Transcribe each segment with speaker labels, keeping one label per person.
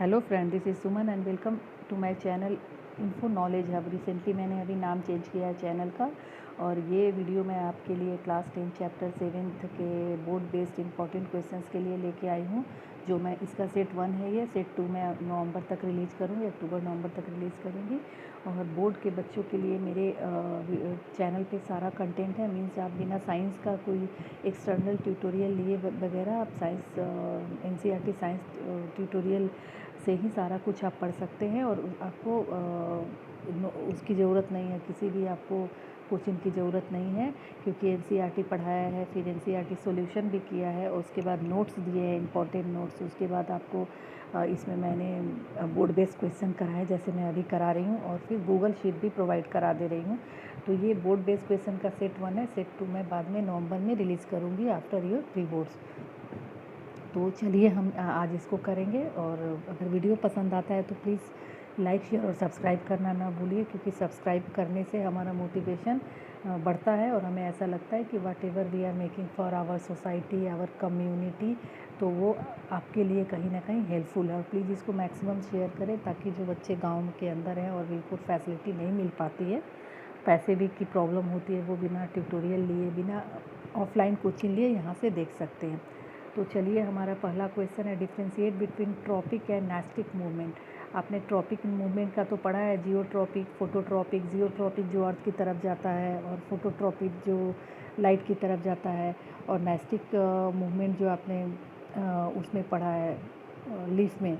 Speaker 1: Hello friend, this is Suman and welcome to my channel info knowledge hub. Recently मैंने अभी नाम change किया है चैनल का, और ये वीडियो मैं आपके लिए क्लास 10 चैप्टर 7 के बोर्ड बेस्ड इंपॉर्टेंट क्वेश्चंस के लिए लेके आई हूँ। जो मैं इसका सेट 1 है, ये सेट 2 मैं नवंबर तक रिलीज़ करूँगी, अक्टूबर नवंबर तक रिलीज़ करूँगी। और बोर्ड के बच्चों के लिए मेरे चैनल पे सारा कंटेंट है। मीन्स आप बिना साइंस का कोई एक्सटर्नल ट्यूटोरियल लिए वगैरह आप साइंस NCERT साइंस ट्यूटोरियल से ही सारा कुछ आप पढ़ सकते हैं, और आपको उसकी ज़रूरत नहीं है, किसी भी आपको कोचिंग की ज़रूरत नहीं है, क्योंकि NCERT पढ़ाया है, फिर NCERT सॉल्यूशन भी किया है, और उसके बाद नोट्स दिए हैं, इंपॉर्टेंट नोट्स। उसके बाद आपको इसमें मैंने बोर्ड बेस्ड क्वेश्चन कराए, जैसे मैं अभी करा रही हूँ, और फिर गूगल शीट भी प्रोवाइड करा दे रही हूँ। तो ये बोर्ड बेस्ड क्वेश्चन का सेट 1 है। सेट 2 मैं बाद में नवंबर में रिलीज़ करूँगी आफ्टर योर प्री बोर्ड्स। तो चलिए हम आज इसको करेंगे। और अगर वीडियो पसंद आता है तो प्लीज़ लाइक, शेयर और सब्सक्राइब करना ना भूलिए, क्योंकि सब्सक्राइब करने से हमारा मोटिवेशन बढ़ता है, और हमें ऐसा लगता है कि whatever we are making for our society, our community, तो वो आपके लिए कहीं ना कहीं हेल्पफुल है। और प्लीज़ इसको मैक्सिमम शेयर करें, ताकि जो बच्चे गाँव के अंदर हैं और बिल्कुल फैसिलिटी नहीं मिल पाती है, पैसे भी की प्रॉब्लम होती है, वो बिना ट्यूटोरियल लिए, बिना ऑफलाइन कोचिंग लिए यहाँ से देख सकते हैं। तो चलिए, हमारा पहला क्वेश्चन है, differentiate between tropic and nastic movement. आपने ट्रॉपिक मूवमेंट का तो पढ़ा है, जियोट्रॉपिक, फोटोट्रॉपिक। जियोट्रॉपिक जो अर्थ की तरफ जाता है, और फोटोट्रॉपिक जो लाइट की तरफ जाता है, और नास्टिक मूवमेंट जो आपने उसमें पढ़ा है लीफ में,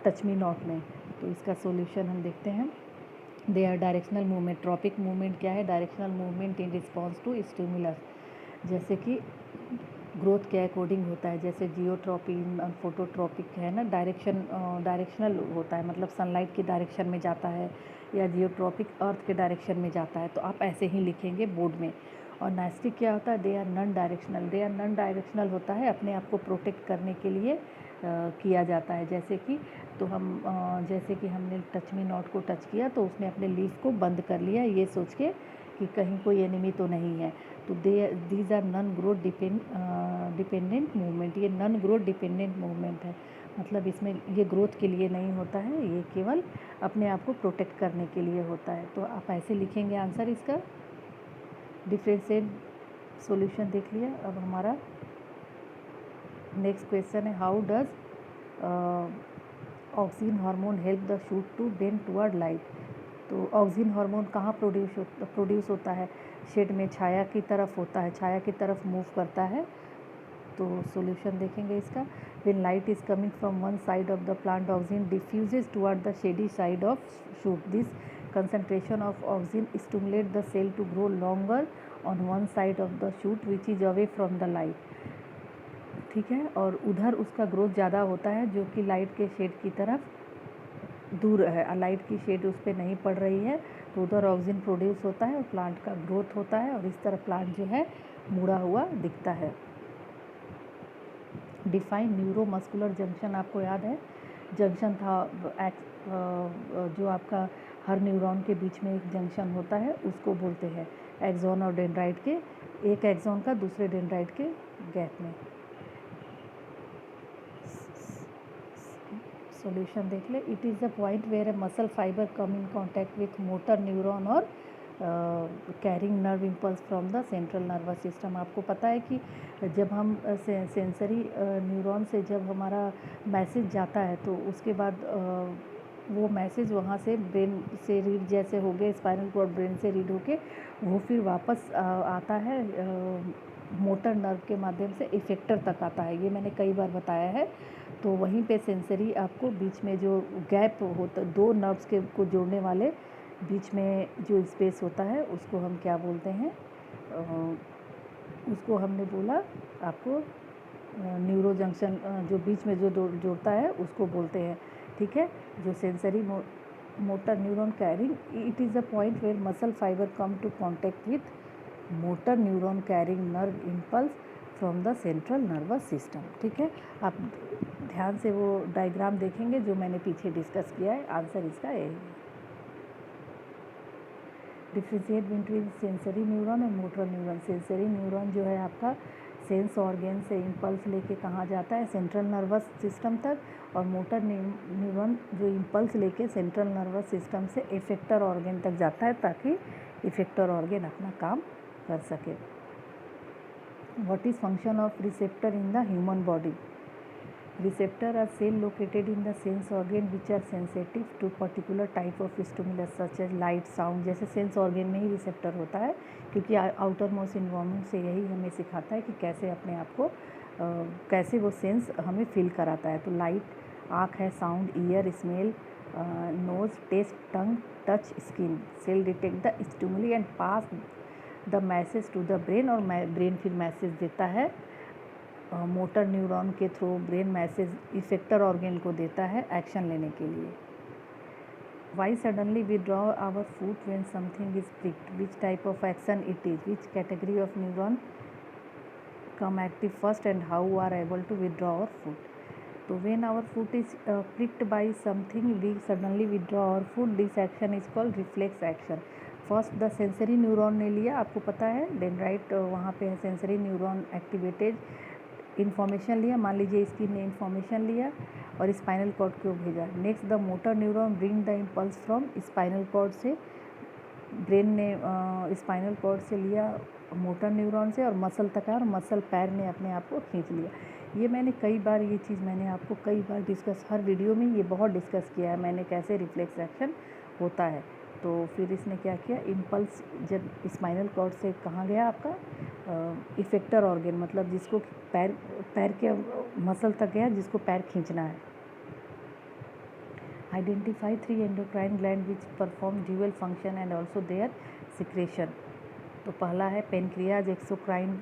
Speaker 1: टच मी नॉट में। तो इसका सॉल्यूशन हम देखते हैं। They are directional movement. Tropic movement क्या है? Directional movement in response to stimulus, जैसे कि ग्रोथ के अकॉर्डिंग होता है। जैसे जियोट्रॉपिक और फोटोट्रॉपिक है ना, डायरेक्शनल होता है, मतलब सनलाइट की डायरेक्शन में जाता है, या जियोट्रॉपिक अर्थ के डायरेक्शन में जाता है। तो आप ऐसे ही लिखेंगे बोर्ड में। और नास्टिक क्या होता है? They are non directional. They are non directional होता है अपने आप को प्रोटेक्ट करने के लिए किया जाता है। जैसे कि तो हम जैसे कि हमने टच मी नॉट को टच किया, तो उसने अपने लीफ को बंद कर लिया, ये सोच के कि कहीं कोई एनिमी तो नहीं है। तो these are non growth dependent movement. ये नॉन ग्रोथ डिपेंडेंट मूवमेंट है, मतलब इसमें ये ग्रोथ के लिए नहीं होता है, ये केवल अपने आप को प्रोटेक्ट करने के लिए होता है। तो आप ऐसे लिखेंगे आंसर इसका। डिफरेंशिएट सॉल्यूशन देख लिया। अब हमारा नेक्स्ट क्वेश्चन है, how does auxin hormone help the shoot to bend toward light. तो ऑक्सिन हार्मोन कहाँ प्रोड्यूस होता है? शेड में छाया की तरफ होता है, छाया की तरफ मूव करता है। तो सॉल्यूशन देखेंगे इसका। When light is coming from one side of the plant, auxin diffuses toward the shady side of shoot. This concentration of auxin stimulate the cell to grow longer on one side of the shoot which is away from the light। ठीक है, और उधर उसका growth ज़्यादा होता है, जो कि लाइट के शेड की तरफ दूर है, लाइट की शेड उस पर नहीं पड़ रही है, तो उधर ऑक्सिन प्रोड्यूस होता है और प्लांट का ग्रोथ होता है, और इस तरह प्लांट जो है मुड़ा हुआ दिखता है। Define neuromuscular junction. आपको याद है जंक्शन था जो आपका हर न्यूरॉन के बीच में एक जंक्शन होता है, उसको बोलते हैं एक्सॉन और डेंड्राइट के, एक एक्सॉन का दूसरे डेंड्राइट के गैप में। सॉल्यूशन देख ले। It is the point where a muscle fibre come in contact with motor neuron और carrying nerve impulse from the central nervous system. आपको पता है कि जब हम सेंसरी न्यूरॉन से जब हमारा मैसेज जाता है, तो उसके बाद वो मैसेज वहाँ से ब्रेन से रीड जैसे हो गए, स्पाइनल कॉर्ड ब्रेन से रीड होके वो फिर वापस आता है मोटर नर्व के माध्यम से इफेक्टर तक आता है। ये मैंने कई बार बताया है। तो वहीं पे सेंसरी आपको बीच में जो गैप होता, दो नर्व्स के को जोड़ने वाले बीच में जो स्पेस होता है, उसको हम क्या बोलते हैं? उसको हमने बोला आपको न्यूरो जंक्शन, जो बीच में जो जोड़ता है उसको बोलते हैं। ठीक है, जो sensory motor neuron carrying, it is the point where muscle fibre come to contact with motor neuron carrying nerve impulse from the central nervous system. ठीक है, आप ध्यान से वो डायग्राम देखेंगे जो मैंने पीछे डिस्कस किया है। आंसर इसका यही है। डिफ्रेंशिएट बिटवीन सेंसरी न्यूरॉन और मोटर न्यूरॉन। सेंसरी न्यूरॉन जो है आपका सेंस ऑर्गन से इम्पल्स लेके कहाँ जाता है, सेंट्रल नर्वस सिस्टम तक, और मोटर न्यूरॉन जो इम्पल्स लेके सेंट्रल नर्वस सिस्टम से इफेक्टर ऑर्गन तक जाता है ताकि इफेक्टर ऑर्गन अपना काम कर सके। What is function of receptor in the human body? Receptor are cell located in the sense organ which are sensitive to particular type of stimulus such as light, sound। जैसे sense organ में ही receptor होता है क्योंकि outer most environment से यही हमें सिखाता है कि कैसे अपने आप को कैसे वो सेंस हमें फील कराता है। तो लाइट आँख है, sound ear, smell nose, taste tongue, touch skin. Cell detect the stimuli and pass the message to the brain, और ब्रेन फिर मैसेज देता है मोटर न्यूरॉन के through. Brain message effector organ को देता है एक्शन लेने के लिए। Why suddenly withdraw our foot when something is pricked? Which type of action it is? Which category of neuron come active first and how are able to withdraw our foot? तो when our foot is pricked by something, we suddenly withdraw our foot. This action is called reflex action. First the sensory neuron ने लिया, आपको पता है dendrite वहाँ पे है, sensory neuron activated, information लिया, मान लीजिए स्किन ने इन्फॉर्मेशन लिया और स्पाइनल कॉर्ड को भेजा। Next the motor neuron bring the impulse from spinal cord से, ब्रेन ने स्पाइनल कॉर्ड से लिया मोटर न्यूरॉन से और मसल तक आया और मसल पैर ने अपने आप को खींच लिया। ये मैंने कई बार, ये चीज़ मैंने आपको कई बार डिस्कस, हर वीडियो में ये बहुत डिस्कस किया है मैंने, कैसे रिफ्लेक्स एक्शन होता है। तो फिर इसने क्या किया, इम्पल्स जब स्पाइनल कॉर्ड से कहाँ गया आपका इफेक्टर ऑर्गन, मतलब जिसको पैर के मसल तक गया जिसको पैर खींचना है। Identify 3 endocrine gland which perform dual function and also there secretion. तो पहला है पेनक्रियाज, एक्सोक्राइन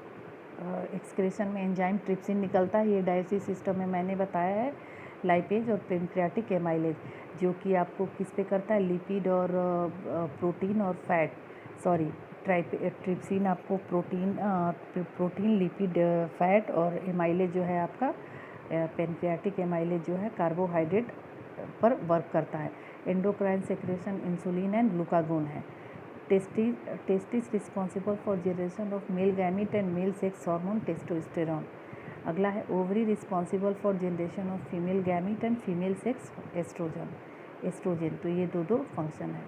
Speaker 1: एक्सक्रेशन में एंजाइम ट्रिप्सिन निकलता है, ये डाइजेस्टिव सिस्टम में मैंने बताया है, लाइपेज और पेनक्रियाटिक एमाइलेज, जो कि आपको किस पे करता है, लिपिड और प्रोटीन और फैट, सॉरी ट्रिप्सिन आपको प्रोटीन लिपिड फैट, और एमाइलेज जो है आपका पेनक्रियाटिक एमाइलेज जो है कार्बोहाइड्रेट पर वर्क करता है। Endocrine secretion insulin and glucagon है। Testis responsible for generation of male gamete and male sex hormone testosterone. अगला है ovary responsible for generation of female gamete and female sex oestrogen. तो ये दो फंक्शन है।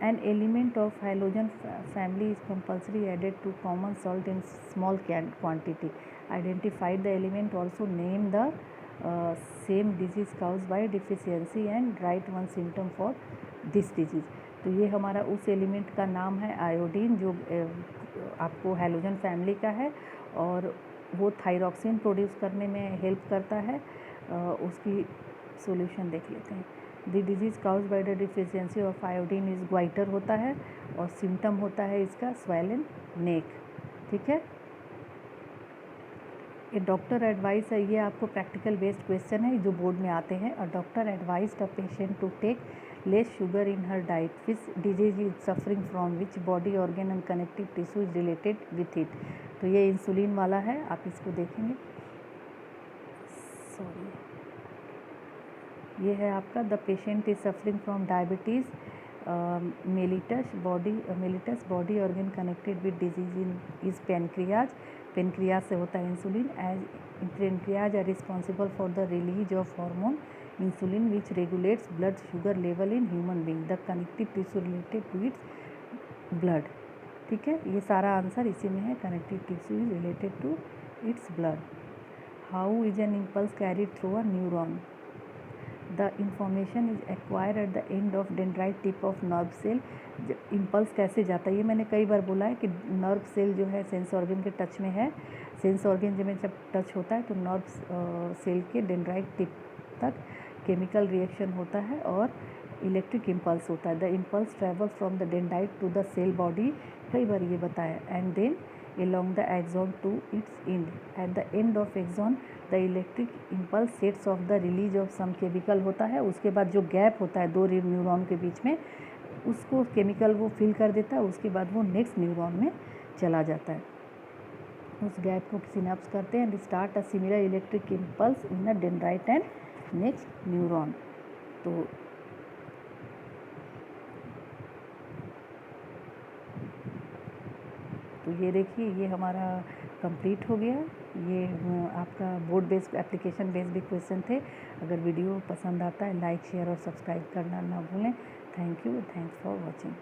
Speaker 1: An element of halogen family is compulsory added to common salt in small quantity. Identify the element, also name the same disease cause by deficiency and write one symptom for this disease. तो ये हमारा उस element का नाम है iodine, जो आपको halogen family का है और वो थायरॉक्सिन प्रोड्यूस करने में हेल्प करता है। उसकी सॉल्यूशन देख लेते हैं। The disease cause by the deficiency of iodine is goitre होता है और सिम्टम होता है इसका स्वेलन नेक। ठीक है, ये डॉक्टर एडवाइस है, ये आपको प्रैक्टिकल बेस्ड क्वेश्चन है जो बोर्ड में आते हैं। A doctor advise the patient to take less sugar in her diet, which disease is suffering from, which body organ and connective tissue is related with it. तो ये insulin वाला है, आप इसको देखेंगे। सॉरी, ये है आपका the patient is suffering from diabetes mellitus body organ connected with disease is pancreas. Pancreas से होता है insulin. As pancreas are responsible for the release of hormone insulin which regulates blood sugar level in human being. The connective tissue related to its blood. ठीक है, ये सारा answer इसी में है, connective tissue is related to its blood. How is an impulse carried through a neuron? The information is acquire at the end of dendrite tip of nerve cell. Impulse कैसे जाता है, ये मैंने कई बार बोला है कि नर्व सेल जो है सेंस ऑर्गन के टच में है। सेंस ऑर्गन में जब टच होता है तो नर्व सेल के डेंड्राइट टिप तक केमिकल रिएक्शन होता है और इलेक्ट्रिक इम्पल्स होता है। The impulse travel from the dendrite to the cell body, कई बार ये बताया, and then along the axon to its end. At the end of axon the electric impulse sets off the release of some chemical होता है। उसके बाद जो gap होता है दो न्यूरॉन के बीच में, उसको केमिकल वो फिल कर देता है, उसके बाद वो नेक्स्ट न्यूरॉन में चला जाता है। उस गैप को सिनेप्स करते हैं and start a similar electric impulse in a dendrite and next neuron. तो तो ये देखिए, ये हमारा कंप्लीट हो गया। ये आपका बोर्ड बेस्ड एप्लीकेशन बेस्ड भी क्वेश्चन थे। अगर वीडियो पसंद आता है लाइक शेयर और सब्सक्राइब करना ना भूलें। Thank you, thanks for watching.